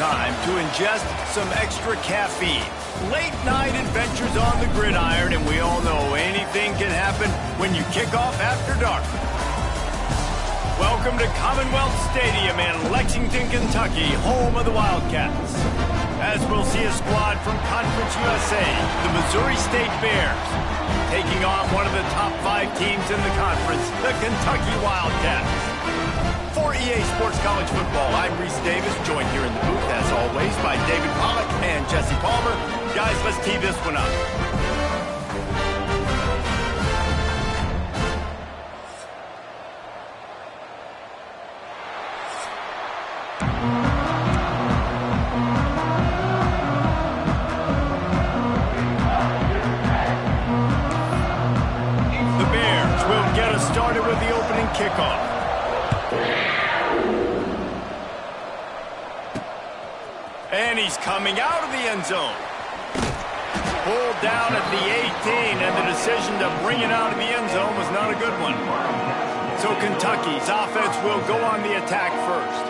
time to ingest some extra caffeine. Late night adventures on the gridiron, and we all know anything can happen when you kick off after dark. Welcome to Commonwealth Stadium in Lexington, Kentucky, home of the Wildcats. As we'll see a squad from Conference USA, the Missouri State Bears, taking on one of the top 5 teams in the conference, the Kentucky Wildcats. For EA Sports College Football, I'm Reese Davis, joined here in the booth, as always, by David Pollack and Jesse Palmer. Guys, let's tee this one up. The Bears will get us started with the opening kickoff. And he's coming out of the end zone. Pulled down at the 18, and the decision to bring it out of the end zone was not a good one. So Kentucky's offense will go on the attack first.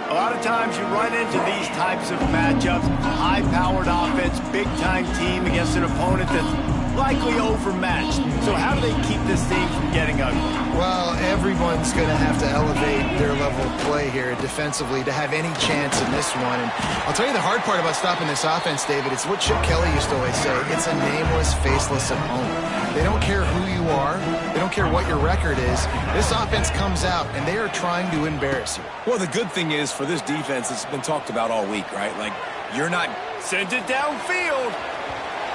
A lot of times you run into these types of matchups, high-powered offense, big-time team against an opponent that's likely overmatched. So how do they keep this thing from getting ugly? Well, everyone's going to have to elevate their level of play here defensively to have any chance in this one. And I'll tell you the hard part about stopping this offense, David, it's what Chip Kelly used to always say. It's a nameless, faceless opponent. They don't care who you are. They don't care what your record is. This offense comes out, and they are trying to embarrass you. Well, the good thing is for this defense, it's been talked about all week, right? Like, you're not... Send it downfield.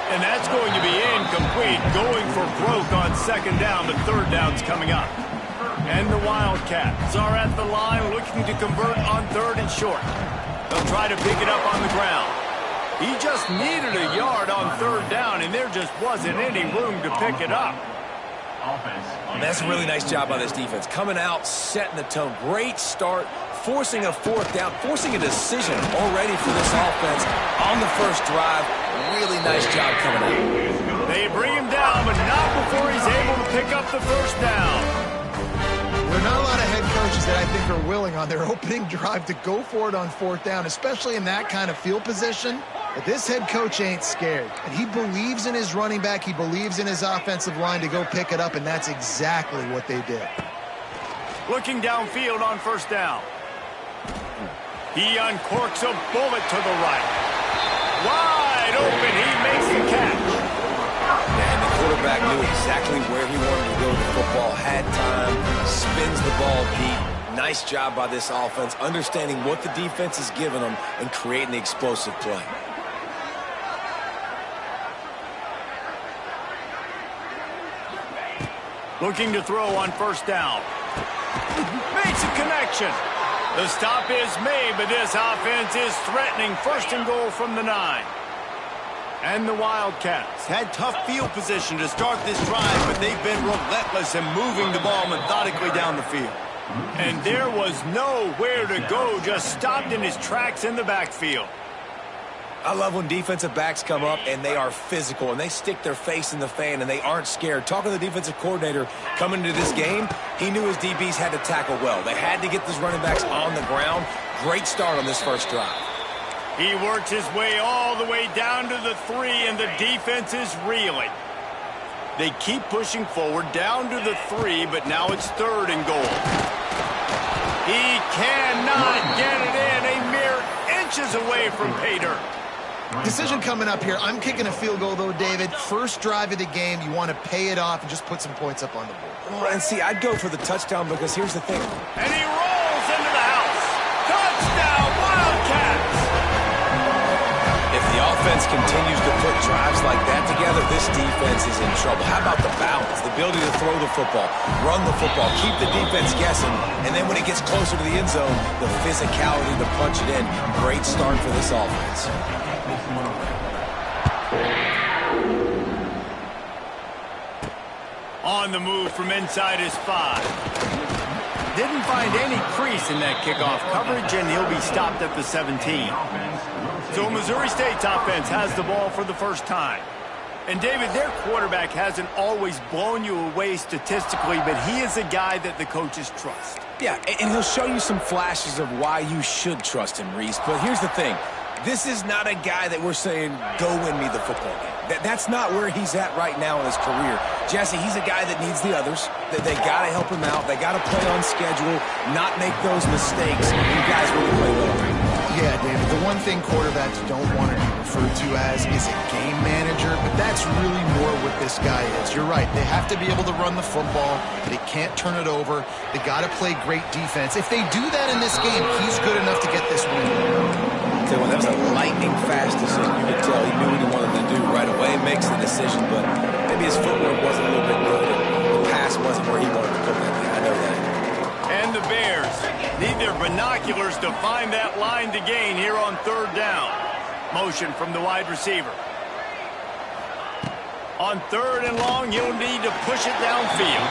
And that's going to be incomplete, going for broke on second down, but third down's coming up. And the Wildcats are at the line looking to convert on third and short. They'll try to pick it up on the ground. He just needed a yard on third down, and there just wasn't any room to pick it up. That's a really nice job by this defense. Coming out, setting the tone. Great start, forcing a fourth down, forcing a decision already for this offense on the first drive. Really nice job coming out. They bring him down, but not before he's able to pick up the first down. There are not a lot of head coaches that I think are willing on their opening drive to go for it on fourth down, especially in that kind of field position. But this head coach ain't scared. And he believes in his running back. He believes in his offensive line to go pick it up, and that's exactly what they did. Looking downfield on first down. He uncorks a bullet to the right. Wide open, he makes the catch. And the quarterback knew exactly where he wanted to go with the football, had time, spins the ball deep. Nice job by this offense, understanding what the defense is giving them and creating the explosive play. Looking to throw on first down. Makes a connection. The stop is made, but this offense is threatening first and goal from the 9. And the Wildcats had tough field position to start this drive, but they've been relentless in moving the ball methodically down the field. And there was nowhere to go, just stopped in his tracks in the backfield. I love when defensive backs come up and they are physical and they stick their face in the fan and they aren't scared. Talking to the defensive coordinator coming into this game, he knew his DBs had to tackle well. They had to get these running backs on the ground. Great start on this first drive. He works his way all the way down to the 3, and the defense is reeling. They keep pushing forward down to the 3, but now it's third and goal. He cannot get it in, a mere inches away from pay dirt. Decision coming up here. I'm kicking a field goal, though, David. First drive of the game, you want to pay it off and just put some points up on the board. And see, I'd go for the touchdown because here's the thing. And he rolls into the house. Touchdown, Wildcats! If the offense continues to put drives like that together, this defense is in trouble. How about the balance, the ability to throw the football, run the football, keep the defense guessing, and then when it gets closer to the end zone, the physicality to punch it in. Great start for this offense. On the move from inside his 5. Didn't find any crease in that kickoff coverage, and he'll be stopped at the 17. So Missouri State's offense has the ball for the first time. And, David, their quarterback hasn't always blown you away statistically, but he is a guy that the coaches trust. Yeah, and he'll show you some flashes of why you should trust him, Reese. But here's the thing. This is not a guy that we're saying, go win me the football game. That's not where he's at right now in his career. Jesse, he's a guy that needs the others. They got to help him out. They got to play on schedule, not make those mistakes. You guys really play well right now. Yeah, David, the one thing quarterbacks don't want to be referred to as is a game manager, but that's really more what this guy is. You're right. They have to be able to run the football. They can't turn it over. They got to play great defense. If they do that in this game, he's good enough to get this win. Well, that was a lightning-fast decision. You could tell he knew what he wanted to do right away. Makes the decision, but maybe his footwork wasn't a little bit good. The pass wasn't where he wanted to put that thing. I know that. And the Bears need their binoculars to find that line to gain here on third down. Motion from the wide receiver. On third and long, you'll need to push it downfield.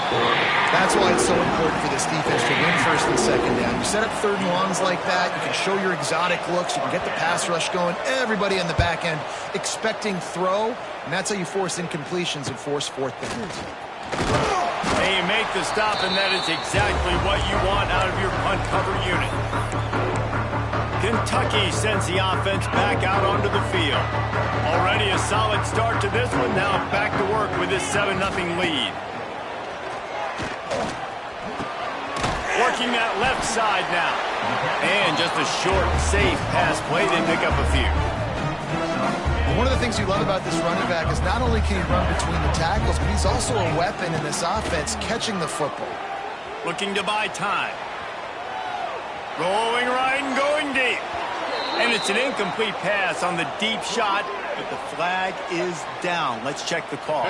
That's why it's so important for this defense to win first and second down. You set up third and longs like that, you can show your exotic looks, you can get the pass rush going, everybody on the back end expecting throw, and that's how you force incompletions and force fourth downs. And you make the stop, and that is exactly what you want out of your punt cover unit. Kentucky sends the offense back out onto the field. Already a solid start to this one. Now back to work with this 7-0 lead. Working that left side now. And just a short, safe pass play. They pick up a few. One of the things you love about this running back is not only can he run between the tackles, but he's also a weapon in this offense catching the football. Looking to buy time. Rolling right and going deep. And it's an incomplete pass on the deep shot, but the flag is down. Let's check the call.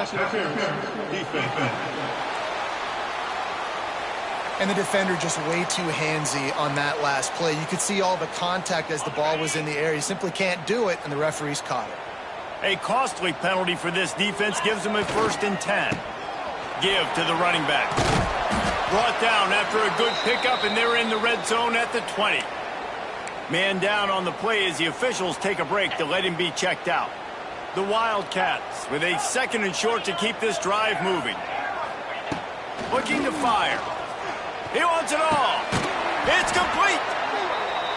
And the defender just way too handsy on that last play. You could see all the contact as the ball was in the air. He simply can't do it, and the referees caught it. A costly penalty for this defense gives them a 1st and 10. Give to the running back. Brought down after a good pickup, and they're in the red zone at the 20. Man down on the play as the officials take a break to let him be checked out. The Wildcats with a 2nd and short to keep this drive moving. Looking to fire. He wants it all. It's complete.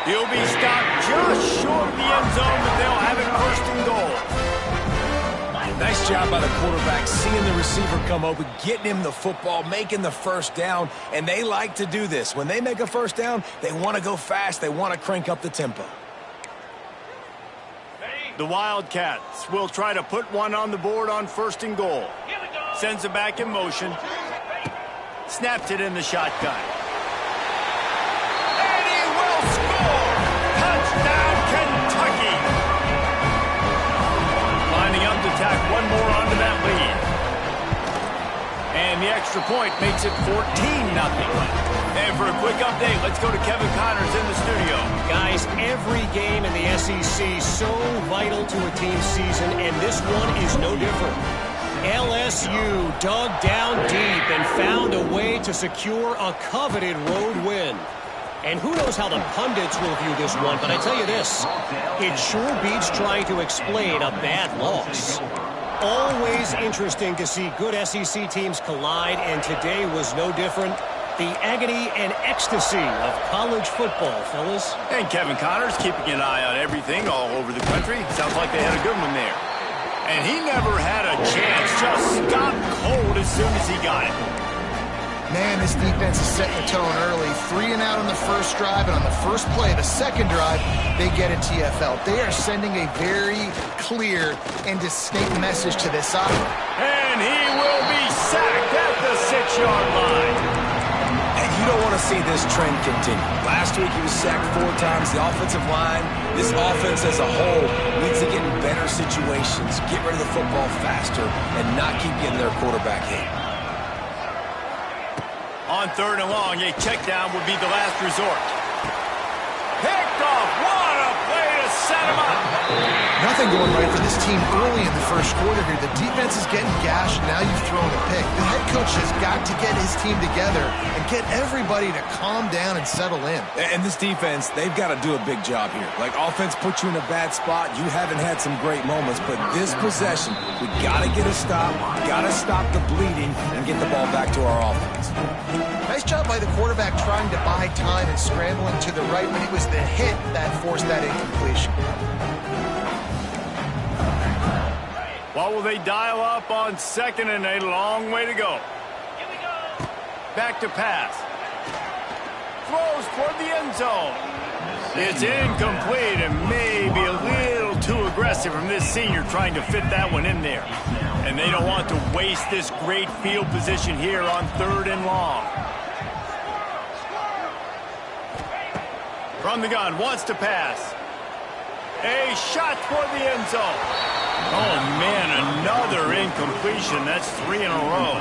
He'll be stopped just short of the end zone, but they'll have it 1st and goal. Nice job by the quarterback, seeing the receiver come open, getting him the football, making the 1st down, and they like to do this. When they make a 1st down, they want to go fast. They want to crank up the tempo. The Wildcats will try to put one on the board on 1st and goal. Sends it back in motion. Snaps it in the shotgun. And he will score! Touchdown, Kentucky! Lining up to tack one more onto that lead. And the extra point makes it 14-0. And for a quick update, let's go to Kevin Connors in the studio. Guys, every game in the SEC so vital to a team's season, and this one is no different. LSU dug down deep and found a way to secure a coveted road win. And who knows how the pundits will view this one, but I tell you this, it sure beats trying to explain a bad loss. Always interesting to see good SEC teams collide, and today was no different. The agony and ecstasy of college football, fellas. And Kevin Connors keeping an eye on everything all over the country. Sounds like they had a good one there. And he never had a chance. Just stopped cold as soon as he got it. Man, this defense is setting the tone early. 3 and out on the first drive, and on the first play, the second drive, they get a TFL. They are sending a very clear and distinct message to this offense. And he will be sacked at the 6-yard line. And you don't want to see this trend continue. Last week he was sacked 4 times. The offensive line, this offense as a whole, needs to get in better situations, get rid of the football faster, and not keep getting their quarterback hit. On 3rd and long, a check down would be the last resort. Picked off. What a play to set him up. Nothing nothing going right for this team early in the first quarter here. The defense is getting gashed, and now you've thrown a pick. The head coach has got to get his team together and get everybody to calm down and settle in. And this defense, they've got to do a big job here. Like, offense put you in a bad spot. You haven't had some great moments, but this possession, we got to get a stop, got to stop the bleeding, and get the ball back to our offense. Nice job by the quarterback trying to buy time and scrambling to the right, but it was the hit that forced that incompletion. What will they dial up on second and a long way to go? Back to pass. Throws toward the end zone. It's incomplete and maybe a little too aggressive from this senior trying to fit that one in there. And they don't want to waste this great field position here on 3rd and long. From the gun, wants to pass. A shot toward the end zone. Oh, man, another incompletion. That's 3 in a row.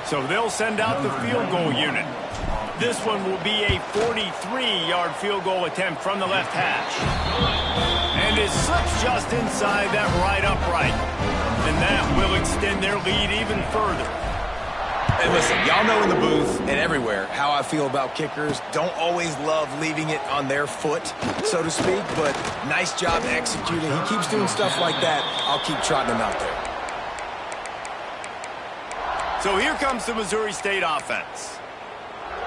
So they'll send out the field goal unit. This one will be a 43-yard field goal attempt from the left hash. And it slips just inside that right upright. And that will extend their lead even further. And listen, y'all know in the booth and everywhere how I feel about kickers. Don't always love leaving it on their foot, so to speak, but nice job executing. He keeps doing stuff like that. I'll keep trotting him out there. So here comes the Missouri State offense.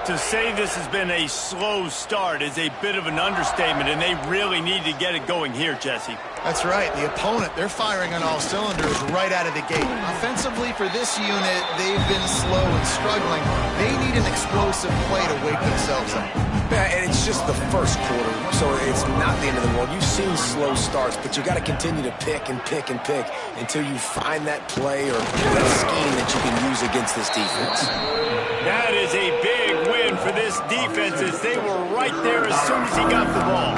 To say this has been a slow start is a bit of an understatement, and they really need to get it going here, Jesse. That's right. The opponent, they're firing on all cylinders right out of the gate. Offensively, for this unit, they've been slow and struggling. They need an explosive play to wake themselves up. Yeah, and it's just the first quarter, so it's not the end of the world. You've seen slow starts, but you got to continue to pick and pick and pick until you find that play or that scheme that you can use against this defense. That is a big win for this defense as they were right there as soon as he got the ball.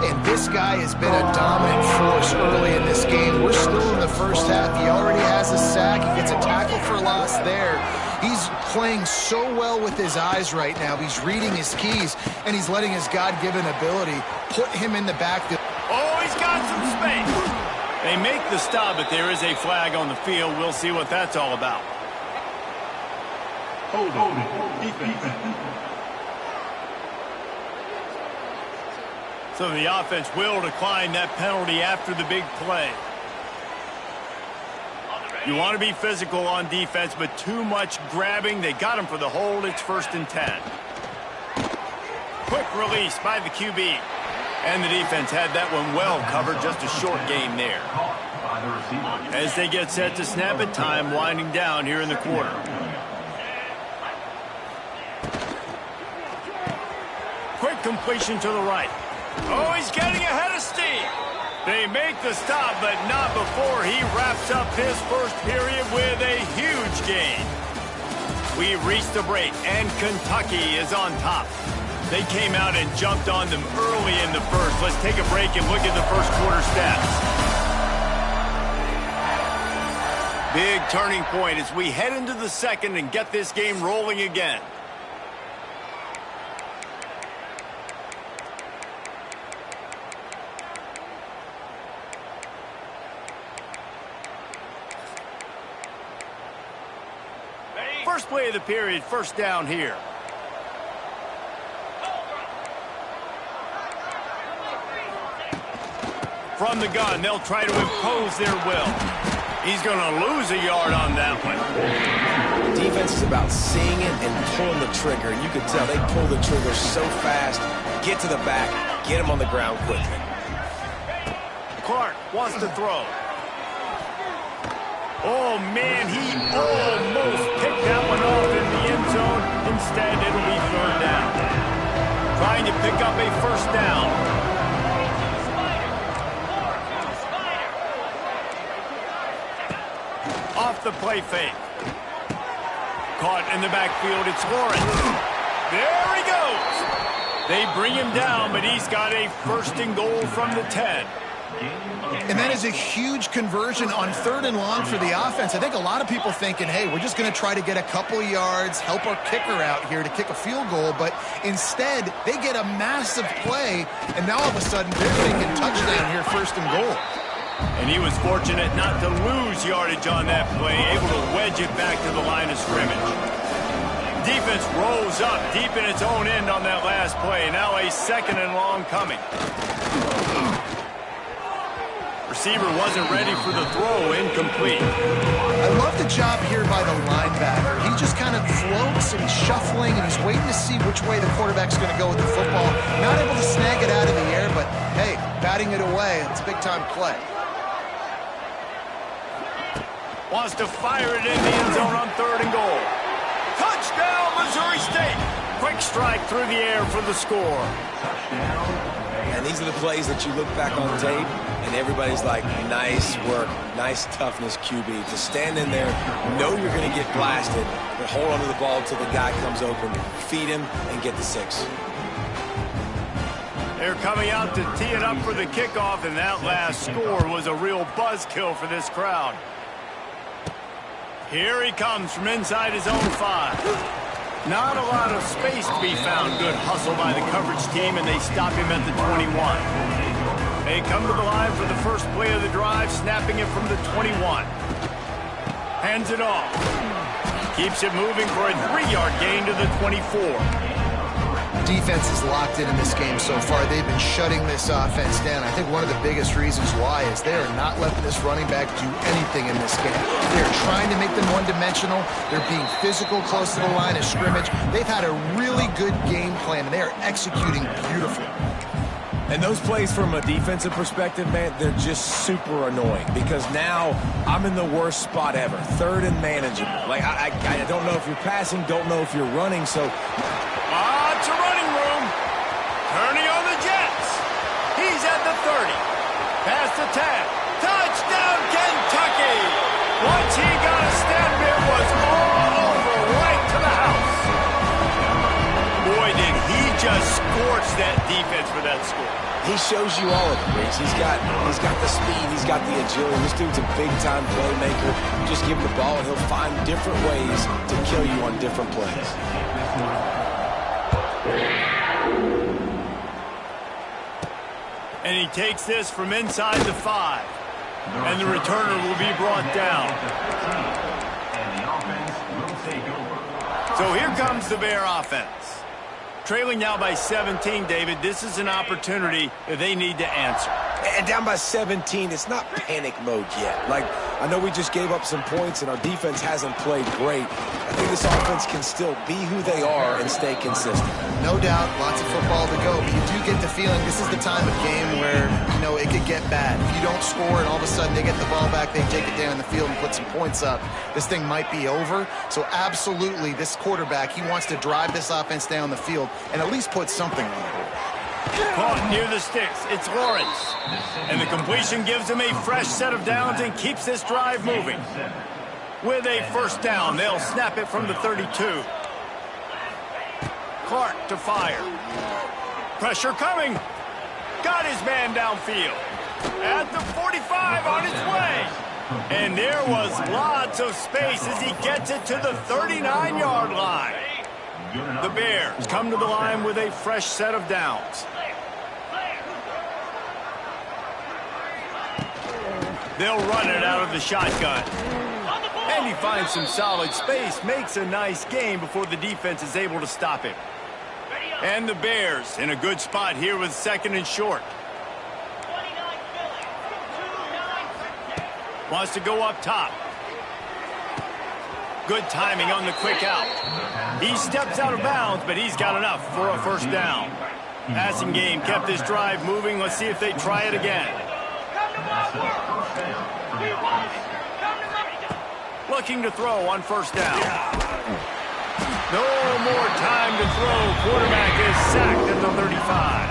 And this guy has been a dominant force early in this game. We're still in the first half. He already has a sack. He gets a tackle for loss there. He's playing so well with his eyes right now. He's reading his keys, and he's letting his God-given ability put him in the backfield. Oh, he's got some space. They make the stop, but there is a flag on the field. We'll see what that's all about. Hold it. Defense. So the offense will decline that penalty after the big play. You want to be physical on defense, but too much grabbing. They got him for the hold. It's 1st and 10. Quick release by the QB. And the defense had that one well covered. Just a short gain there. As they get set to snap it, time winding down here in the quarter. Quick completion to the right. Oh, he's getting ahead of steam. They make the stop, but not before he wraps up his first period with a huge gain. We've reached the break, and Kentucky is on top. They came out and jumped on them early in the first. Let's take a break and look at the first quarter stats. Big turning point as we head into the second and get this game rolling again. First play of the period, first down here. From the gun, they'll try to impose their will. He's going to lose a yard on that one. Defense is about seeing it and pulling the trigger. You can tell they pull the trigger so fast, get to the back, get him on the ground quickly. Clark wants to throw. Oh, man, he almost picked that one off in the end zone. Instead, it'll be 3rd down. Trying to pick up a first down. Off the play fake. Caught in the backfield, it's Lawrence. There he goes. They bring him down, but he's got a 1st and goal from the 10. And that is a huge conversion on 3rd and long for the offense. I think a lot of people thinking, hey, we're just going to try to get a couple yards, help our kicker out here to kick a field goal. But instead, they get a massive play, and now all of a sudden they're thinking touchdown here, 1st and goal. And he was fortunate not to lose yardage on that play, able to wedge it back to the line of scrimmage. Defense rolls up deep in its own end on that last play. Now a 2nd and long coming. Receiver wasn't ready for the throw, incomplete. I love the job here by the linebacker. He just kind of floats and he's shuffling and he's waiting to see which way the quarterback's going to go with the football. Not able to snag it out of the air, but hey, batting it away, it's a big-time play. Wants to fire it in the end zone on 3rd and goal. Touchdown, Missouri State! Quick strike through the air for the score. And these are the plays that you look back on tape, and everybody's like, nice work, nice toughness, QB. To stand in there, know you're going to get blasted, but hold on to the ball until the guy comes open, feed him, and get the 6. They're coming out to tee it up for the kickoff, and that last score was a real buzzkill for this crowd. Here he comes from inside his own 5. Not a lot of space to be found. Good hustle by the coverage team, and they stop him at the 21. They come to the line for the first play of the drive, snapping it from the 21. Hands it off. Keeps it moving for a 3-yard gain to the 24. Defense is locked in this game so far. They've been shutting this offense down. I think one of the biggest reasons why is they are not letting this running back do anything in this game. They're trying to make them one-dimensional. They're being physical close to the line of scrimmage. They've had a really good game plan, and they are executing beautifully. And those plays from a defensive perspective, man, they're just super annoying because now I'm in the worst spot ever. 3rd and manageable. Like, I don't know if you're passing, don't know if you're running, so... It's a running room. Turning on the Jets. He's at the 30. Past the tag. Touchdown, Kentucky. Once he got a step, it was all over right to the house. Boy, did he just scorch that defense for that score. He shows you all of it, Reese. He's got the speed, he's got the agility. This dude's a big-time playmaker. Just give him the ball, and he'll find different ways to kill you on different plays. And he takes this from inside the 5. And the returner will be brought down. So here comes the Bear offense. Trailing now by 17, David. This is an opportunity that they need to answer. And down by 17, it's not panic mode yet. Like, I know we just gave up some points and our defense hasn't played great. I think this offense can still be who they are and stay consistent. No doubt, lots of football to go, but you do get the feeling this is the time of game where, you know, it could get bad. If you don't score and all of a sudden they get the ball back, they take it down the field and put some points up, this thing might be over. So absolutely, this quarterback, he wants to drive this offense down the field and at least put something on the board. Caught near the sticks. It's Lawrence. And the completion gives him a fresh set of downs and keeps this drive moving. With a 1st down, they'll snap it from the 32. Clark to fire. Pressure coming. Got his man downfield. At the 45 on his way. And there was lots of space as he gets it to the 39-yard line. The Bears come to the line with a fresh set of downs. They'll run it out of the shotgun. And he finds some solid space, makes a nice gain before the defense is able to stop him. And the Bears in a good spot here with 2nd and short. Wants to go up top. Good timing on the quick out. He steps out of bounds, but he's got enough for a 1st down. Passing game kept this drive moving. Let's see if they try it again. Looking to throw on 1st down. No more time to throw. Quarterback is sacked at the 35.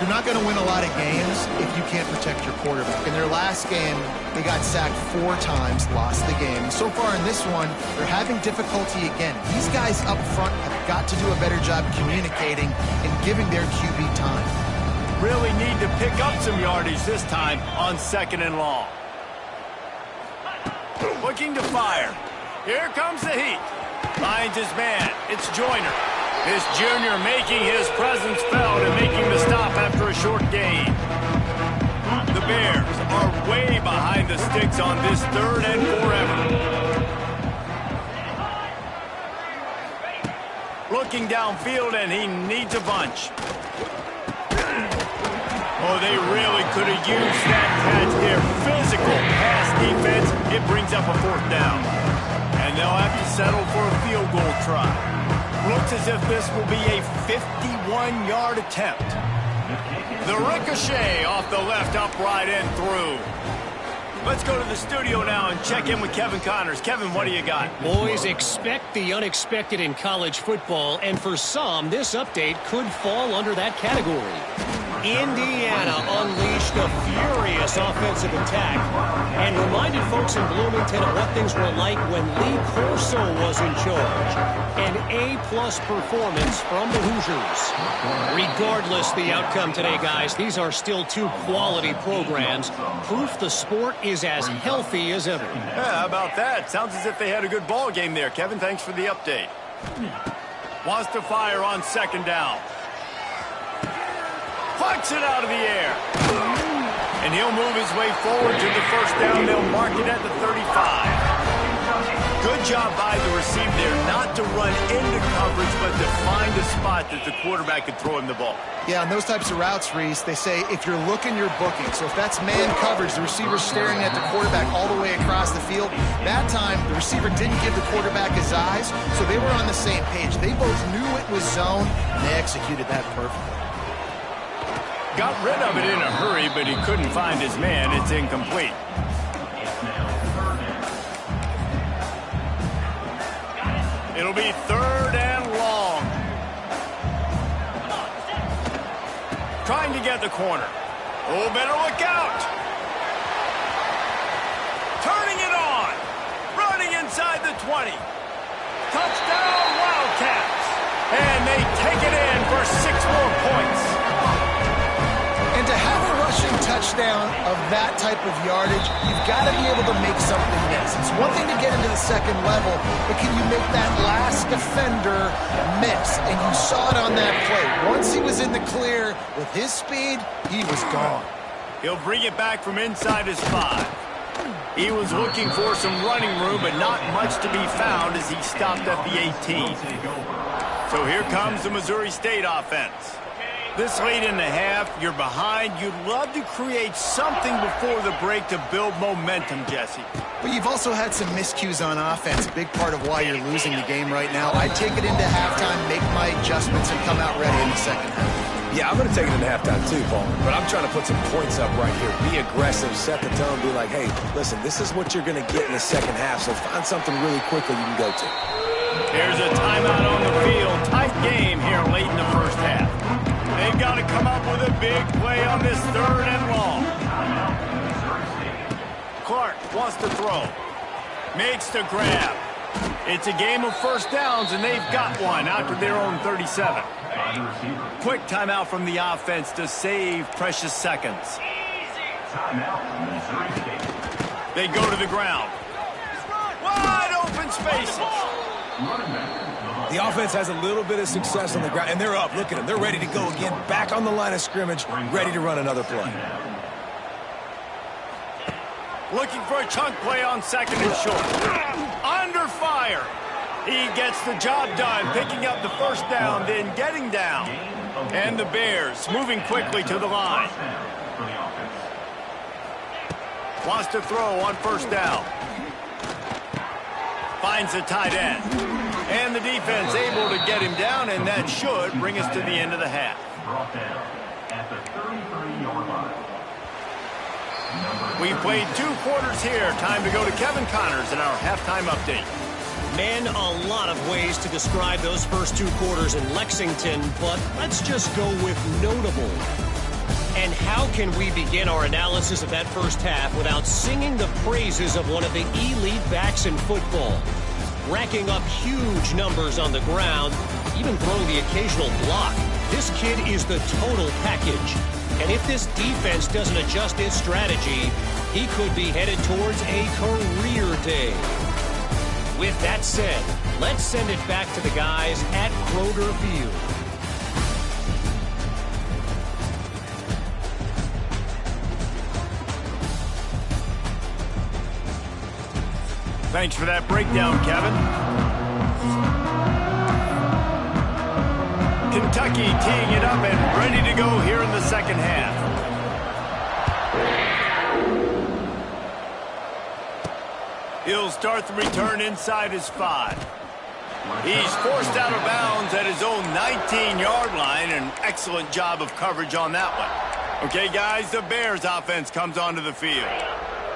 You're not going to win a lot of games if you can't protect your quarterback. In their last game, they got sacked 4 times, lost the game. So far in this one, they're having difficulty again. These guys up front have got to do a better job communicating and giving their QB time. Really need need to pick up some yardage this time on 2nd and long. Looking to fire. Here comes the heat. Finds his man. It's Joyner. This junior making his presence felt and making the stop after a short gain. The Bears are way behind the sticks on this 3rd and forever. Looking downfield, and he needs a bunch. Oh, they really could have used that catch there. Physical pass defense. It brings up a 4th down. And they'll have to settle for a field goal try. Looks as if this will be a 51-yard attempt. The ricochet off the left upright and through. Let's go to the studio now and check in with Kevin Connors. Kevin, what do you got? Boys, expect the unexpected in college football, and for some, this update could fall under that category. Indiana unleashed a furious offensive attack and reminded folks in Bloomington of what things were like when Lee Corso was in charge. An A-plus performance from the Hoosiers. Regardless the outcome today, guys, these are still 2 quality programs. Proof the sport is as healthy as ever. Yeah, how about that? Sounds as if they had a good ball game there. Kevin, thanks for the update. Wants to fire on 2nd down. Plucks it out of the air. And he'll move his way forward to the 1st down. They'll mark it at the 35. Good job by the receiver there, not to run into coverage, but to find a spot that the quarterback could throw him the ball. Yeah, on those types of routes, Reese, they say if you're looking, you're booking. So if that's man coverage, the receiver's staring at the quarterback all the way across the field. That time, the receiver didn't give the quarterback his eyes, so they were on the same page. They both knew it was zone, and they executed that perfectly. Got rid of it in a hurry, but he couldn't find his man. It's incomplete. It'll be 3rd and long. Trying to get the corner. Oh, better look out. Turning it on. Running inside the 20. Touchdown, Wildcats. And they take it in for 6 more points. And to have a rushing touchdown of that type of yardage, you've got to be able to make something miss. It's one thing to get into the 2nd level, but can you make that last defender miss? And you saw it on that play. Once he was in the clear with his speed, he was gone. He'll bring it back from inside his 5. He was looking for some running room, but not much to be found as he stopped at the 18. So here comes the Missouri State offense. This late in the half, you're behind. You'd love to create something before the break to build momentum, Jesse. But you've also had some miscues on offense, a big part of why you're losing the game right now. I'd take it into halftime, make my adjustments, and come out ready in the 2nd half. Yeah, I'm going to take it into halftime too, Paul. But I'm trying to put some points up right here. Be aggressive, set the tone, be like, hey, listen, this is what you're going to get in the 2nd half, so find something really quickly you can go to. Here's a timeout on the field. Tight game here late in the 1st half. They've got to come up with a big play on this 3rd and long. Clark wants to throw. Makes the grab. It's a game of 1st downs, and they've got one out to their own 37. Quick timeout from the offense to save precious seconds. They go to the ground. Wide open spaces. The offense has a little bit of success on the ground, and they're up. Look at them. They're ready to go again. Back on the line of scrimmage, ready to run another play. Looking for a chunk play on 2nd and short. Under fire. He gets the job done, picking up the 1st down, then getting down. And the Bears moving quickly to the line. Wants to throw on 1st down. Finds the tight end. And the defense able to get him down, and that should bring us to the end of the half. We've played 2 quarters here. Time to go to Kevin Connors in our halftime update. Man, a lot of ways to describe those first 2 quarters in Lexington, but let's just go with notable. And how can we begin our analysis of that 1st half without singing the praises of one of the elite backs in football? Racking up huge numbers on the ground, even throwing the occasional block. This kid is the total package. And if this defense doesn't adjust its strategy, he could be headed towards a career day. With that said, let's send it back to the guys at Kroger Field. Thanks for that breakdown, Kevin. Kentucky teeing it up and ready to go here in the second half. He'll start the return inside his 5. He's forced out of bounds at his own 19-yard line. An excellent job of coverage on that one. Okay, guys, the Bears offense comes onto the field.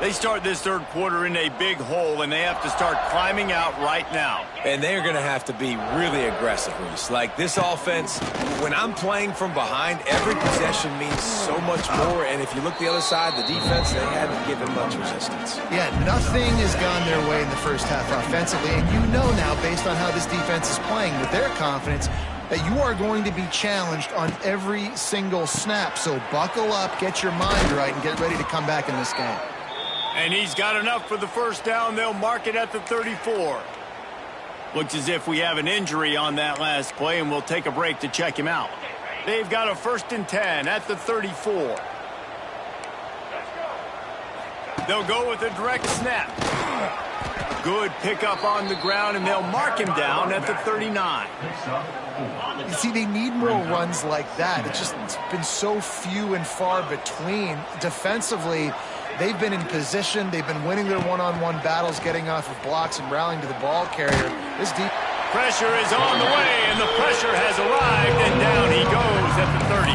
They start this third quarter in a big hole, and they have to start climbing out right now. And they're going to have to be really aggressive, Reese. Like this offense, when I'm playing from behind, every possession means so much more. And if you look the other side, the defense, they haven't given much resistance. Yeah, nothing has gone their way in the first half offensively. And you know now, based on how this defense is playing, with their confidence, that you are going to be challenged on every single snap. So buckle up, get your mind right, and get ready to come back in this game. And he's got enough for the first down. They'll mark it at the 34. Looks as if we have an injury on that last play, and we'll take a break to check him out. They've got a 1st and 10 at the 34. They'll go with a direct snap. Good pickup on the ground, and they'll mark him down at the 39. You see, they need more runs like that. It's been so few and far between. Defensively, they've been in position. They've been winning their one-on-one battles, getting off of blocks and rallying to the ball carrier. This deep pressure is on the way, and the pressure has arrived, and down he goes at the 30.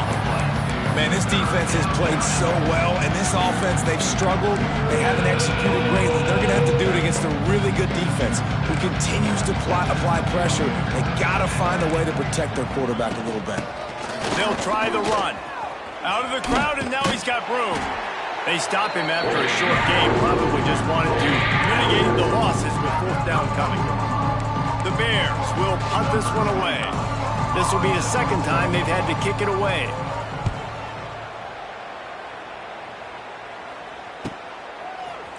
Man, this defense has played so well, and this offense, they've struggled. They haven't executed greatly. They're going to have to do it against a really good defense who continues to apply pressure. They got to find a way to protect their quarterback a little better. They'll try the run. Out of the crowd, and now he's got room. They stop him after a short game, probably just wanted to mitigate the losses with 4th down coming. The Bears will punt this one away. This will be the second time they've had to kick it away.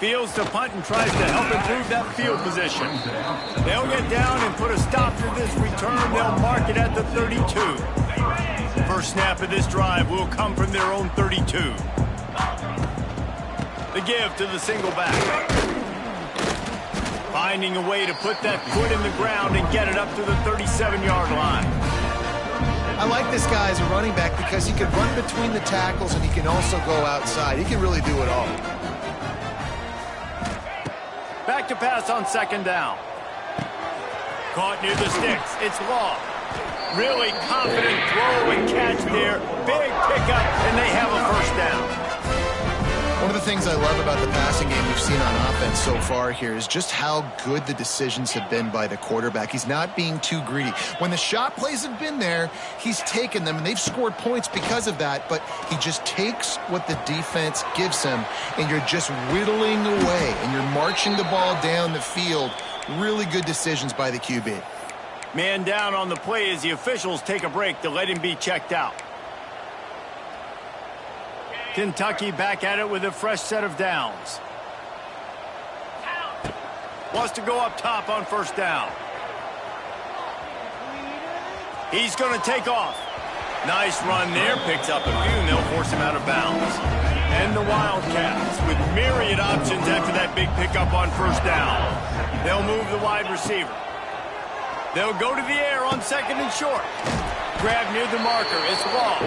Fields to punt and tries to help improve that field position. They'll get down and put a stop to this return. They'll mark it at the 32. First snap of this drive will come from their own 32. The give to the single back. Finding a way to put that foot in the ground and get it up to the 37-yard line. I like this guy as a running back because he can run between the tackles and he can also go outside. He can really do it all. Back to pass on 2nd down. Caught near the sticks. It's Law. Really confident throw and catch there. Big pickup, and they have a 1st down. One of the things I love about the passing game we've seen on offense so far here is just how good the decisions have been by the quarterback. He's not being too greedy. When the shot plays have been there, he's taken them, and they've scored points because of that, but he just takes what the defense gives him, and you're just whittling away, and you're marching the ball down the field. Really good decisions by the QB. Man down on the play as the officials take a break to let him be checked out. Kentucky back at it with a fresh set of downs. Wants to go up top on 1st down. He's going to take off. Nice run there. Picks up a few, and they'll force him out of bounds. And the Wildcats with myriad options after that big pickup on 1st down. They'll move the wide receiver. They'll go to the air on 2nd and short. Grab near the marker. It's Law.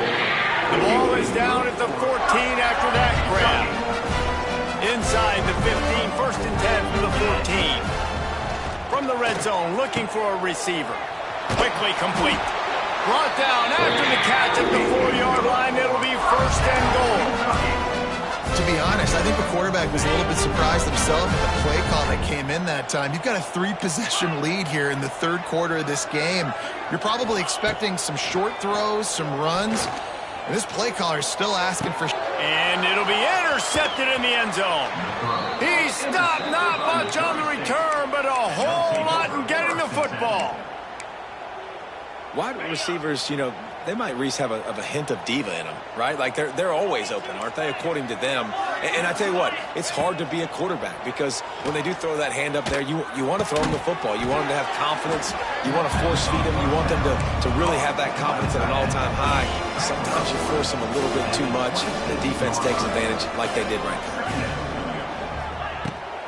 The ball is down at the 14 after that grab. Inside the 15, 1st and 10 for the 14. From the red zone, looking for a receiver. Quickly complete. Brought down after the catch at the 4-yard line. It'll be 1st and goal. To be honest, I think the quarterback was a little bit surprised himself at the play call that came in that time. You've got a 3-possession lead here in the 3rd quarter of this game. You're probably expecting some short throws, some runs. And this play caller is still asking for... And it'll be intercepted in the end zone. He stopped, not much on the return, but a whole lot in getting the football. Wide receivers, they might at least have a hint of diva in them, right? Like they're always open, aren't they, according to them? And I tell you what, it's hard to be a quarterback because when they do throw that hand up there, you want to throw them the football. You want them to have confidence. You want to force feed them. You want them to really have that confidence at an all-time high. Sometimes you force them a little bit too much. The defense takes advantage like they did right there.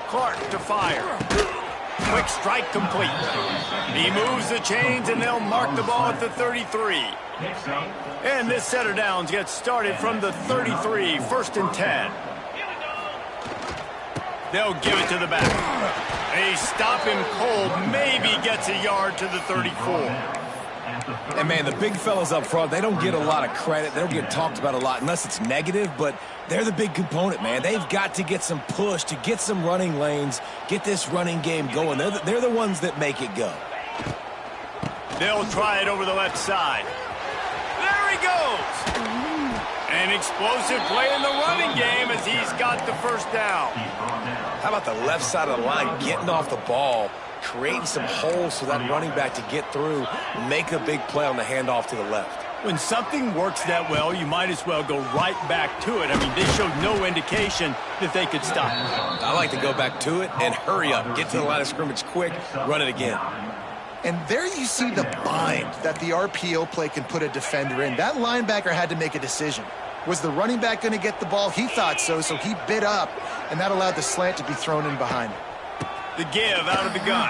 Clark to fire. Quick strike complete. He moves the chains, and they'll mark the ball at the 33. And this set of downs gets started from the 33, 1st and 10. They'll give it to the back. They stop him cold, maybe gets a yard to the 34. And, man, the big fellas up front, they don't get a lot of credit. They don't get talked about a lot unless it's negative, but they're the big component, man. They've got to get some push, to get some running lanes, get this running game going. They're the ones that make it go. They'll try it over the left side. There he goes! An explosive play in the running game as he's got the first down. How about the left side of the line getting off the ball, creating some holes for that running back to get through, make a big play on the handoff to the left. When something works that well, you might as well go right back to it. I mean, they showed no indication that they could stop. I like to go back to it and hurry up, get to the line of scrimmage quick, run it again. And there you see the bind that the RPO play can put a defender in. That linebacker had to make a decision. Was the running back going to get the ball? He thought so he bid up, and that allowed the slant to be thrown in behind him. The give out of the gun.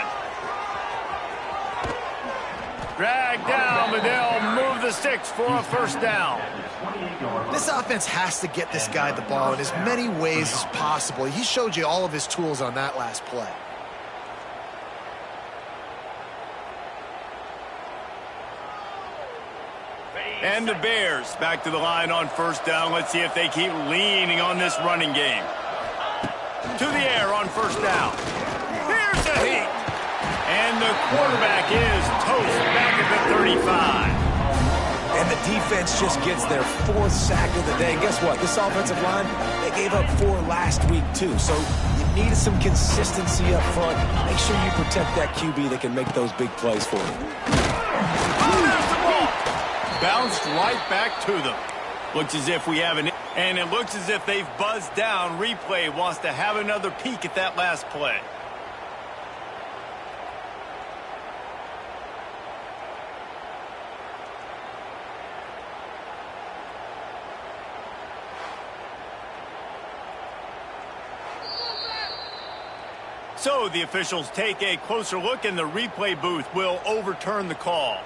Drag down, but they'll move the sticks for a first down. This offense has to get this guy the ball in as many ways as possible. He showed you all of his tools on that last play. And the Bears back to the line on first down. Let's see if they keep leaning on this running game. To the air on first down. Here's a heat. And the quarterback is toast back at the 35. And the defense just gets their 4th sack of the day. And guess what? This offensive line, they gave up 4 last week too. So you need some consistency up front. Make sure you protect that QB that can make those big plays for you. Bounced right back to them. Looks as if we have and it looks as if they've buzzed down. Replay wants to have another peek at that last play. So the officials take a closer look, and the replay booth will overturn the call.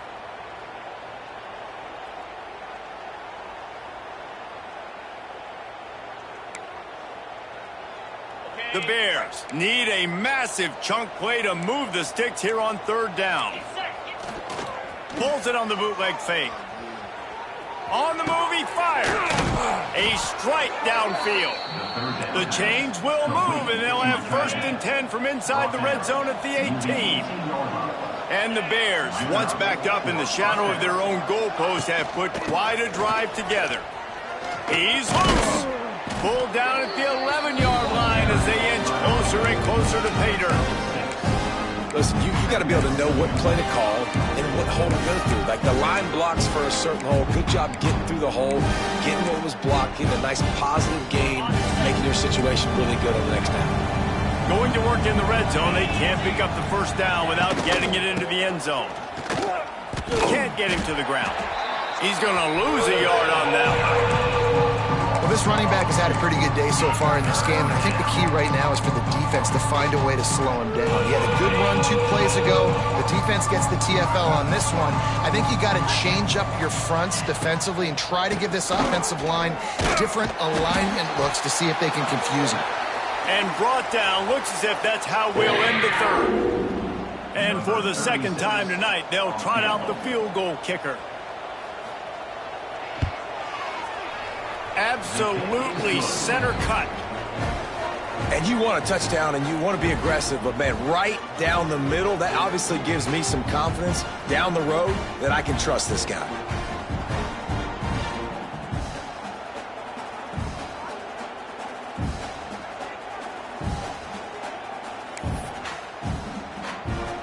The Bears need a massive chunk play to move the sticks here on 3rd down. Pulls it on the bootleg fake. On the move, he fires. A strike downfield. The chains will move, and they'll have 1st and 10 from inside the red zone at the 18. And the Bears, once backed up in the shadow of their own goalpost, have put quite a drive together. He's loose. Pulled down at the 11-yard line as they inch closer and closer to pay dirt. Listen, you got to be able to know what play to call and what hole to go through. Like the line blocks for a certain hole. Good job getting through the hole, getting what was blocked, getting a nice positive gain, making your situation really good on the next down. Going to work in the red zone, they can't pick up the first down without getting it into the end zone. Can't get him to the ground. He's going to lose a yard on that one. Well, this running back has had a pretty good day so far in this game, and I think the key right now is for the defense to find a way to slow him down. He had a good run 2 plays ago. The defense gets the TFL on this one. I think you got to change up your fronts defensively and try to give this offensive line different alignment looks to see if they can confuse him. And brought down, looks as if that's how we'll end the 3rd. And for the 2nd time tonight, they'll trot out the field goal kicker. Absolutely center cut. And you want a touchdown and you want to be aggressive, but man, right down the middle, that obviously gives me some confidence down the road that I can trust this guy.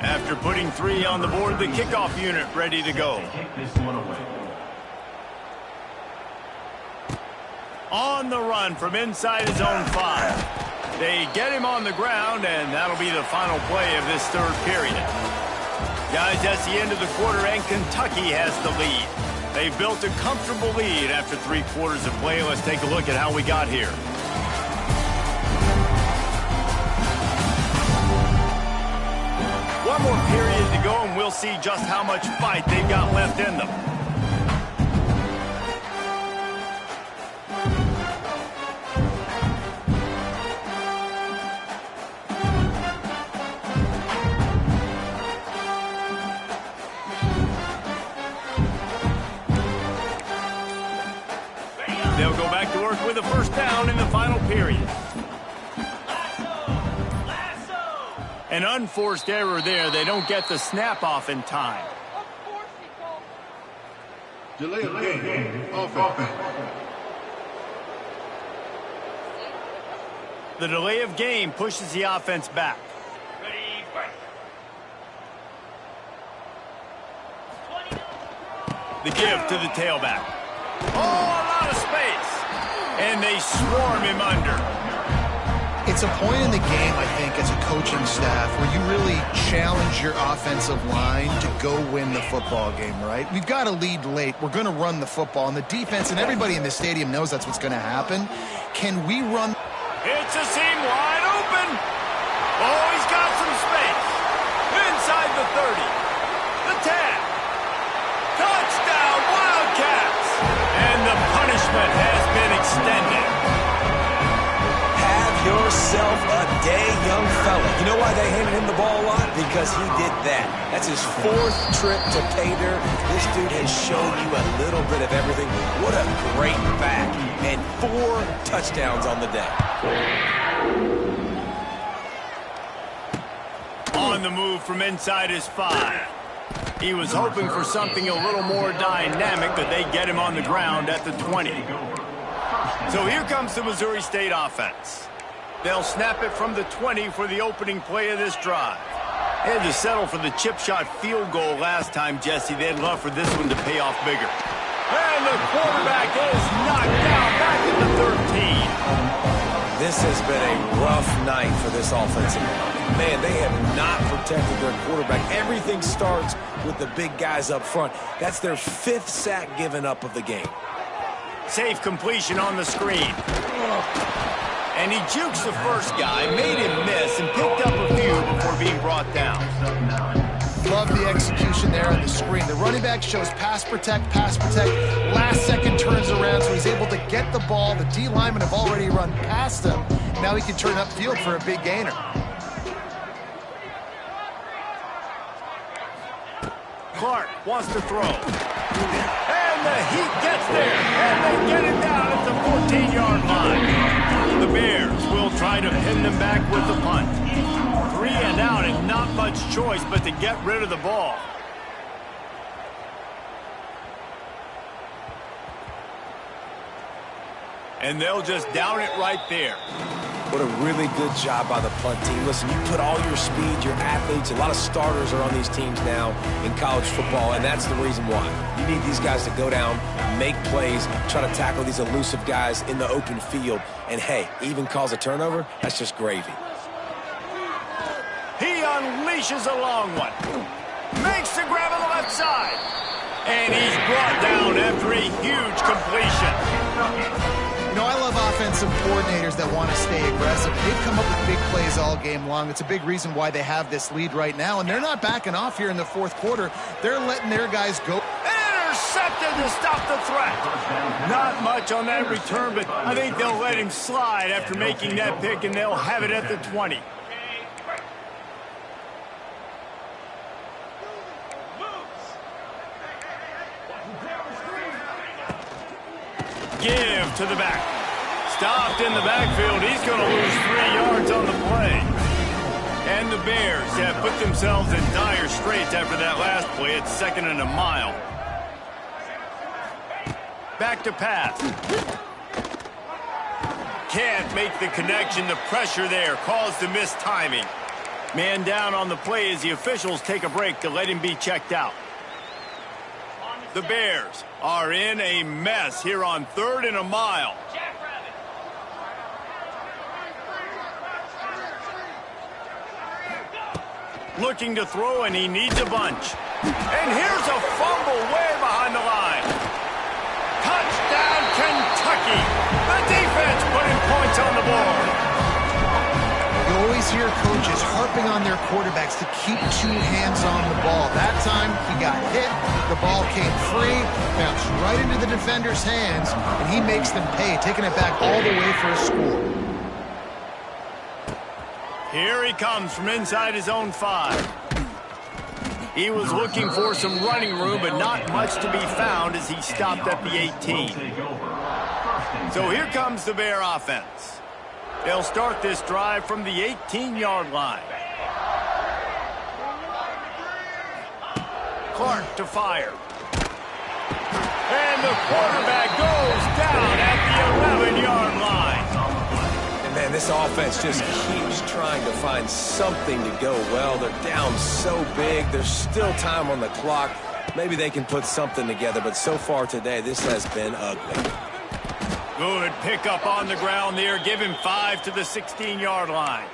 After putting 3 on the board, the kickoff unit ready to go. On the run from inside his own 5. They get him on the ground, and that'll be the final play of this third period. Guys, that's the end of the quarter, and Kentucky has the lead. They've built a comfortable lead after 3 quarters of play. Let's take a look at how we got here. One more period to go, and we'll see just how much fight they've got left in them. They'll go back to work with a first down in the final period. An unforced error there. They don't get the snap off in time. Delay of game. Offense. The delay of game pushes the offense back. The give to the tailback. Oh, a lot of space. And they swarm him under. It's a point in the game, I think, as a coaching staff where you really challenge your offensive line to go win the football game, right? We've got to lead late. We're going to run the football. And the defense and everybody in the stadium knows that's what's going to happen. Can we run? It's a seam wide open. Oh, he's got some space. Inside the 30. The 10. Touchdown, Wildcats. And the punishment has been extended. Have yourself a day, young fella. You know why they handed him the ball a lot? Because he did that. That's his 4th trip to pay dirt. This dude has shown you a little bit of everything. What a great back. And 4 touchdowns on the day. On the move from inside his 5. He was hoping for something a little more dynamic, but they get him on the ground at the 20. So here comes the Missouri State offense. They'll snap it from the 20 for the opening play of this drive. They had to settle for the chip shot field goal last time, Jesse. They'd love for this one to pay off bigger. And the quarterback is knocked down back at the 13. This has been a rough night for this offensive line. Man, they have not protected their quarterback. Everything starts with the big guys up front. That's their 5th sack given up of the game. Safe completion on the screen. And he jukes the first guy, made him miss, and picked up a few before being brought down. Love the execution there on the screen. The running back shows pass protect, pass protect. Last second turns around, so he's able to get the ball. The D linemen have already run past him. Now he can turn upfield for a big gainer. Clark wants to throw. And the heat gets there. And they get it down at the 14-yard line. The Bears will try to pin them back with the punt. 3 and out and not much choice but to get rid of the ball. And they'll just down it right there. What a really good job by the punt team. Listen, you put all your speed, your athletes, a lot of starters are on these teams now in college football, and that's the reason why. You need these guys to go down, make plays, try to tackle these elusive guys in the open field. And, hey, even cause a turnover, that's just gravy. He unleashes a long one. Makes the grab on the left side. And he's brought down after a huge completion. You know, I love offensive coordinators that want to stay aggressive. They've come up with big plays all game long. It's a big reason why they have this lead right now, and they're not backing off here in the 4th quarter. They're letting their guys go. Intercepted to stop the threat. Not much on that return, but I think they'll let him slide after making that pick, and they'll have it at the 20. Give to the back. Stopped in the backfield. He's going to lose 3 yards on the play. And the Bears have put themselves in dire straits after that last play. It's 2nd and a mile. Back to pass. Can't make the connection. The pressure there caused the missed timing. Man down on the play as the officials take a break to let him be checked out. The Bears are in a mess here on 3rd and a mile. looking to throw, and he needs a bunch. And here's a fumble way behind the line. Touchdown, Kentucky. The defense putting points on the board. You always hear coaches harping on their quarterbacks to keep two hands on the ball. That time, he got hit. The ball came free, bounced right into the defender's hands, and he makes them pay, taking it back all the way for a score. Here he comes from inside his own 5. He was looking for some running room, but not much to be found as he stopped at the 18. So here comes the Bear offense. They'll start this drive from the 18-yard line. Clark to fire. And the quarterback goes down at the 11-yard line. And man, this offense just keeps trying to find something to go well. They're down so big. There's still time on the clock. Maybe they can put something together, but so far today, this has been ugly. Good pickup on the ground there. Give him 5 to the 16-yard line.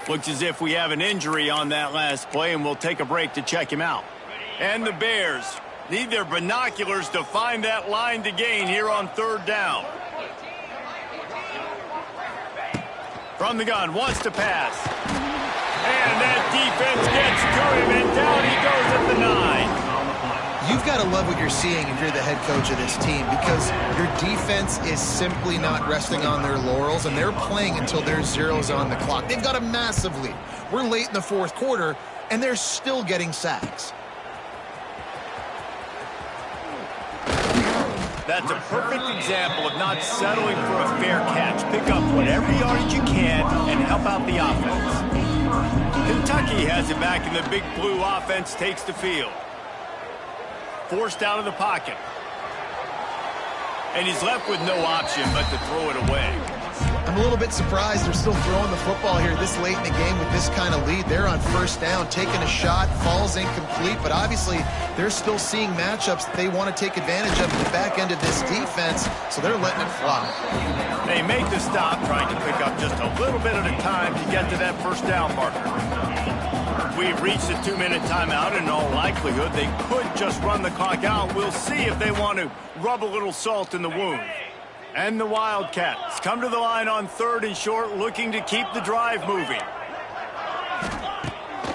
Looks as if we have an injury on that last play, and we'll take a break to check him out. And the Bears need their binoculars to find that line to gain here on 3rd down. From the gun, wants to pass. And that defense gets to him, and down he goes at the 9. You've got to love what you're seeing if you're the head coach of this team, because your defense is simply not resting on their laurels, and they're playing until there's zeros on the clock. They've got a massive lead. We're late in the 4th quarter, and they're still getting sacks. That's a perfect example of not settling for a fair catch. Pick up whatever yardage you can and help out the offense. Kentucky has it back, and the Big Blue offense takes the field. Forced out of the pocket. And he's left with no option but to throw it away. I'm a little bit surprised they're still throwing the football here this late in the game with this kind of lead. They're on 1st down, taking a shot, falls incomplete, but obviously they're still seeing matchups that they want to take advantage of at the back end of this defense, so they're letting it fly. They make the stop, trying to pick up just a little bit at a time to get to that 1st down marker. We've reached the 2-minute timeout, and in all likelihood, they could just run the clock out. We'll see if they want to rub a little salt in the wound. And the Wildcats come to the line on 3rd and short, looking to keep the drive moving.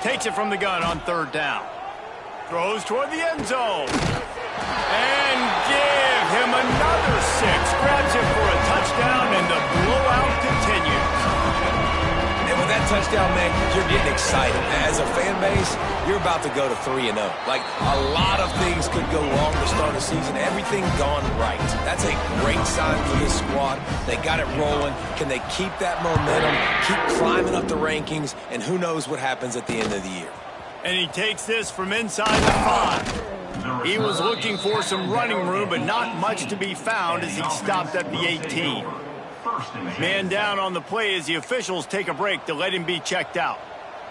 Takes it from the gun on 3rd down. Throws toward the end zone. And give him another 6. Grabs him for a touchdown, and the blowout continues. And with that touchdown, man, you're getting excited. As a fan base, you're about to go to 3-0. Like, a lot of things could go wrong to start a season. Everything gone right. That's a great sign for this squad. They got it rolling. Can they keep that momentum, keep climbing up the rankings, and who knows what happens at the end of the year. And he takes this from inside the 5. He was looking for some running room, but not much to be found as he stopped at the 18. Man down on the play as the officials take a break to let him be checked out.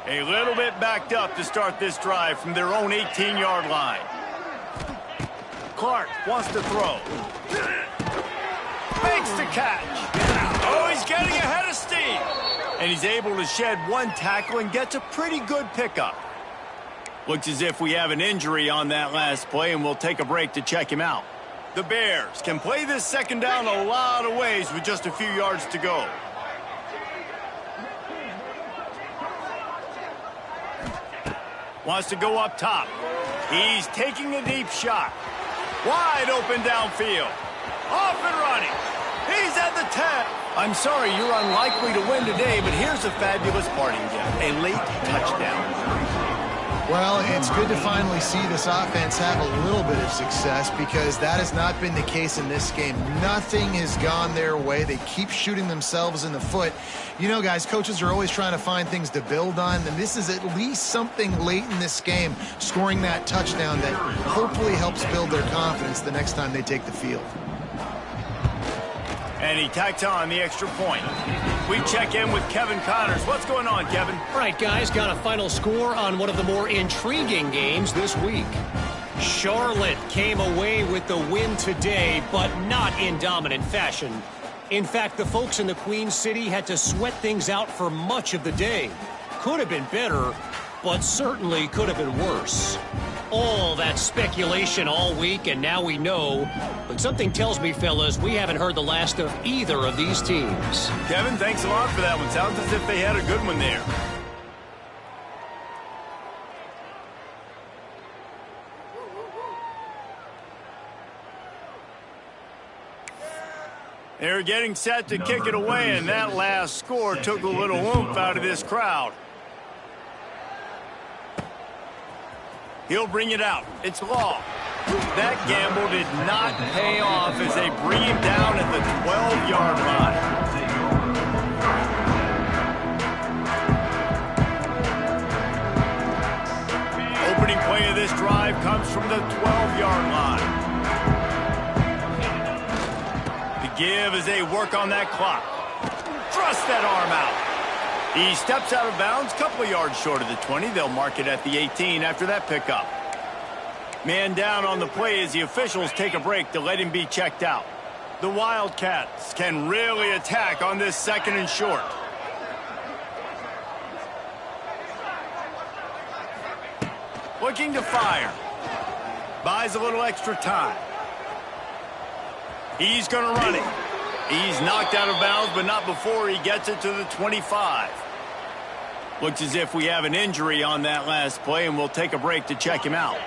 A little bit backed up to start this drive from their own 18-yard line. Clark wants to throw. Makes the catch. Oh, he's getting ahead of steam. And he's able to shed one tackle and gets a pretty good pickup. Looks as if we have an injury on that last play, and we'll take a break to check him out. The Bears can play this 2nd down a lot of ways with just a few yards to go. Wants to go up top. He's taking a deep shot. Wide open downfield. Off and running. He's at the 10. I'm sorry, you're unlikely to win today, but here's a fabulous parting gift. A late touchdown. Well, it's good to finally see this offense have a little bit of success, because that has not been the case in this game. Nothing has gone their way. They keep shooting themselves in the foot. You know, guys, coaches are always trying to find things to build on, and this is at least something late in this game, scoring that touchdown that hopefully helps build their confidence the next time they take the field. And he tacks on the extra point. We check in with Kevin Connors. What's going on, Kevin? All right, guys, got a final score on one of the more intriguing games this week. Charlotte came away with the win today, but not in dominant fashion. In fact, the folks in the Queen City had to sweat things out for much of the day. Could have been better, but certainly could have been worse. All that speculation all week, and now we know. But something tells me, fellas, we haven't heard the last of either of these teams. Kevin, thanks a lot for that one. Sounds as if they had a good one there. They're getting set to kick it away, and that last score took a little oomph out of this crowd. He'll bring it out. It's Law. That gamble did not pay off as they bring him down at the 12-yard line. Opening play of this drive comes from the 12-yard line. Give as they work on that clock. Thrust that arm out. He steps out of bounds, couple of yards short of the 20. They'll mark it at the 18 after that pickup. Man down on the play as the officials take a break to let him be checked out. The Wildcats can really attack on this 2nd and short. Looking to fire. Buys a little extra time. He's going to run it. He's knocked out of bounds, but not before he gets it to the 25. Looks as if we have an injury on that last play, and we'll take a break to check him out.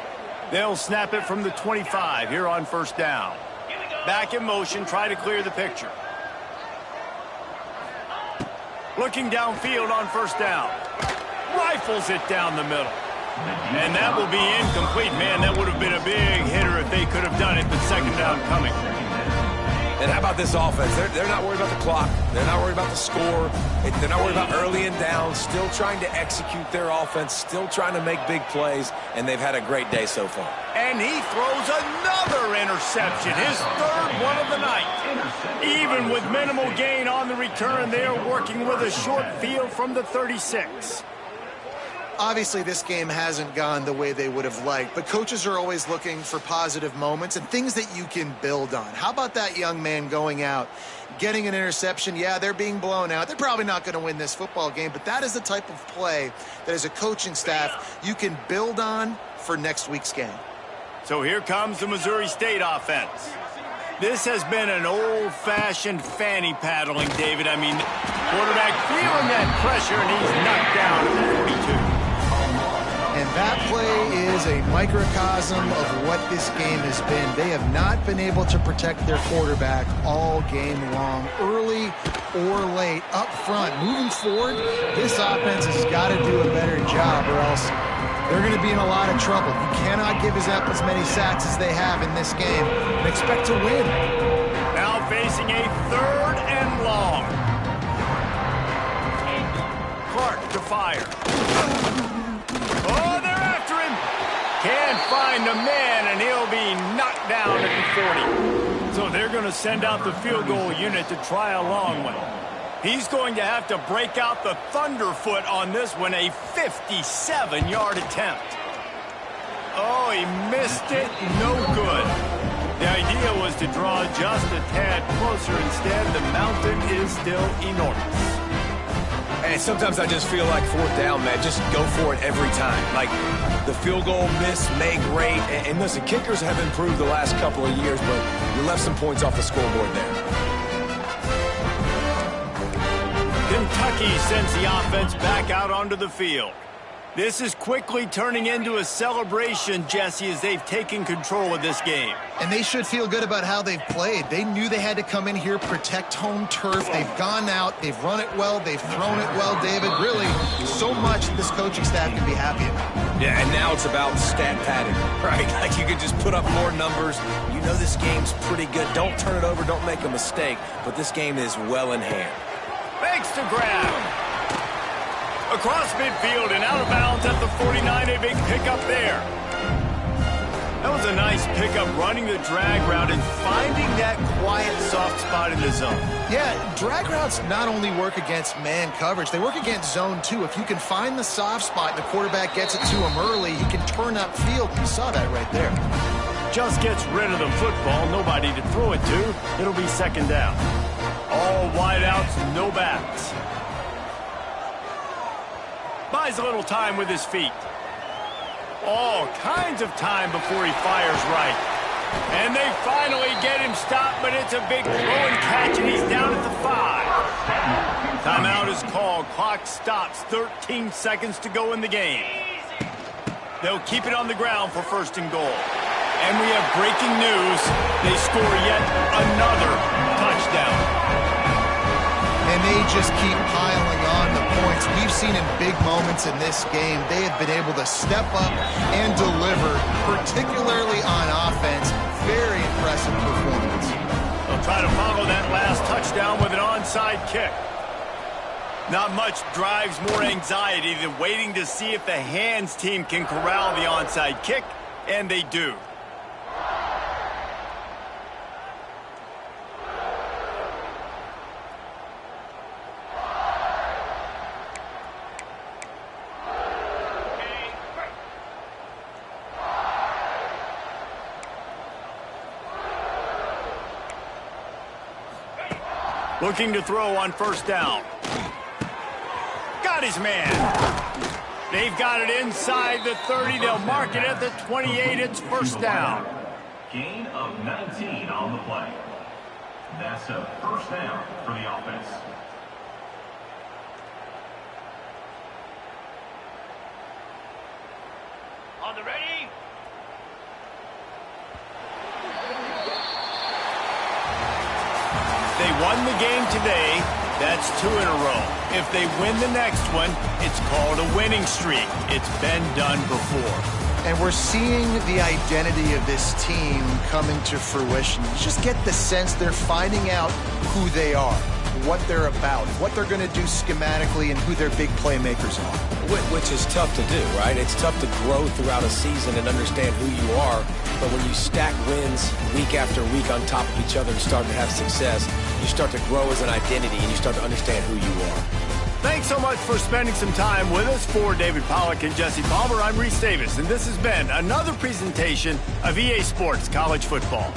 They'll snap it from the 25 here on 1st down. Back in motion, try to clear the picture. Looking downfield on 1st down. Rifles it down the middle. And that will be incomplete. Man, that would have been a big hitter if they could have done it, but 2nd down coming. And how about this offense? They're not worried about the clock. They're not worried about the score. They're not worried about early and down. Still trying to execute their offense. Still trying to make big plays. And they've had a great day so far. And he throws another interception. His 3rd one of the night. Even with minimal gain on the return, they're working with a short field from the 36. Obviously, this game hasn't gone the way they would have liked, but coaches are always looking for positive moments and things that you can build on. How about that young man going out, getting an interception? Yeah, they're being blown out. They're probably not going to win this football game, but that is the type of play that as a coaching staff you can build on for next week's game. So here comes the Missouri State offense. This has been an old-fashioned fanny paddling, David. I mean, quarterback feeling that pressure, and he's knocked down at the 42. And that play is a microcosm of what this game has been. They have not been able to protect their quarterback all game long, early or late, up front. Moving forward, this offense has got to do a better job or else they're going to be in a lot of trouble. You cannot give up as many sacks as they have in this game and expect to win. Now facing a 3rd and long. Clark to fire. Oh, they're after him. Can't find the man, and he'll be knocked down at the 40. So they're going to send out the field goal unit to try a long one. He's going to have to break out the thunderfoot on this one, a 57-yard attempt. Oh, he missed it. No good. The idea was to draw just a tad closer. Instead, the mountain is still enormous. And sometimes I just feel like 4th down, man, just go for it every time. Like the field goal miss, make great. And listen, kickers have improved the last couple of years, but you left some points off the scoreboard there. Kentucky sends the offense back out onto the field. This is quickly turning into a celebration, Jesse, as they've taken control of this game. And they should feel good about how they've played. They knew they had to come in here, protect home turf. They've gone out, they've run it well, they've thrown it well, David. Really, so much this coaching staff can be happy about. Yeah, and now it's about stat padding, right? Like you can just put up more numbers. You know this game's pretty good. Don't turn it over, don't make a mistake. But this game is well in hand. Makes the grab. Across midfield and out of bounds at the 49, a big pickup there. That was a nice pickup, running the drag route and finding that quiet, soft spot in the zone. Yeah, drag routes not only work against man coverage, they work against zone too. If you can find the soft spot and the quarterback gets it to him early, he can turn upfield. You saw that right there. Just gets rid of the football, nobody to throw it to. It'll be 2nd down. All wideouts, no backs. buys a little time with his feet. All kinds of time before he fires right. And they finally get him stopped, but it's a big throw and catch, and he's down at the 5. Timeout is called. Clock stops. 13 seconds to go in the game. They'll keep it on the ground for 1st and goal. And we have breaking news. They score yet another touchdown. And they just keep piling on the points. We've seen in big moments in this game, they have been able to step up and deliver, particularly on offense. Very impressive performance. They'll try to follow that last touchdown with an onside kick. Not much drives more anxiety than waiting to see if the hands team can corral the onside kick, and they do. Looking to throw on 1st down. Got his man. They've got it inside the 30. They'll mark it at the 28. It's 1st down. Gain of 19 on the play. That's a 1st down for the offense. On the ready. They won the game today. That's 2 in a row. If they win the next one, it's called a winning streak. It's been done before. And we're seeing the identity of this team come into fruition. You just get the sense they're finding out who they are, what they're about, what they're going to do schematically, and who their big playmakers are. Which is tough to do, right? It's tough to grow throughout a season and understand who you are. But when you stack wins week after week on top of each other and start to have success, you start to grow as an identity and you start to understand who you are. Thanks so much for spending some time with us. For David Pollack and Jesse Palmer, I'm Reese Davis, and this has been another presentation of EA Sports College Football.